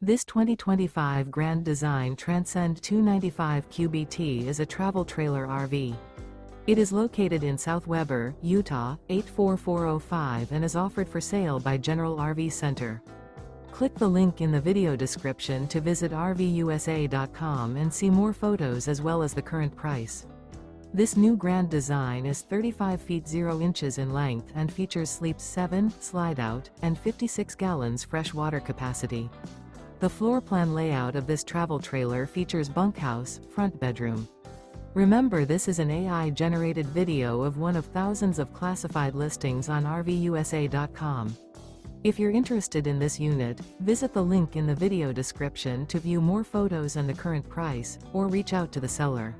This 2025 Grand Design Transcend 295 QBT is a travel trailer RV. It is located in South Weber, Utah, 84405 and is offered for sale by General RV Center. Click the link in the video description to visit RVUSA.com and see more photos as well as the current price. This new Grand Design is 35 feet 0 inches in length and features Sleeps 7, Slideout, and 56 gallons fresh water capacity. The floor plan layout of this travel trailer features bunkhouse, front bedroom. Remember, this is an AI-generated video of one of thousands of classified listings on RVUSA.com. If you're interested in this unit, visit the link in the video description to view more photos and the current price, or reach out to the seller.